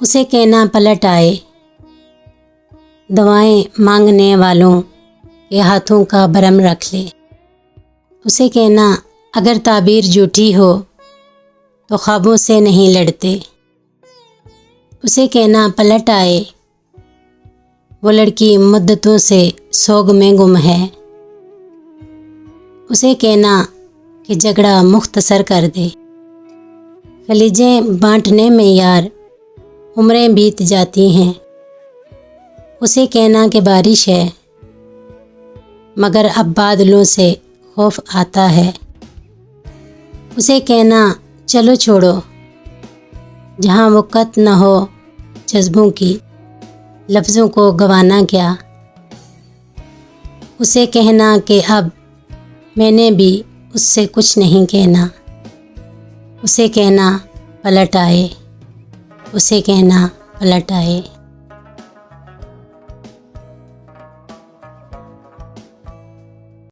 اسے کہنا پلٹ آئے، دعائیں مانگنے والوں کے ہاتھوں کا بھرم رکھ لے۔ اسے کہنا اگر تعبیر جھوٹی ہو تو خوابوں سے نہیں لڑتے۔ اسے کہنا پلٹ آئے، وہ لڑکی مدتوں سے سوگ میں گم ہے۔ اسے کہنا کہ جھگڑا مختصر کر دے۔ کلیجیں بانٹنے میں یار عمریں بیت جاتی ہیں۔ اسے کہنا کہ بارش ہے مگر اب بادلوں سے خوف آتا ہے۔ اسے کہنا چلو چھوڑو، جہاں وقت نہ ہو جذبوں کی، لفظوں کو گوانا کیا۔ اسے کہنا کہ اب میں نے بھی اس سے کچھ نہیں کہنا۔ اسے کہنا پلٹ آئے، اسے کہنا پلٹ آئے۔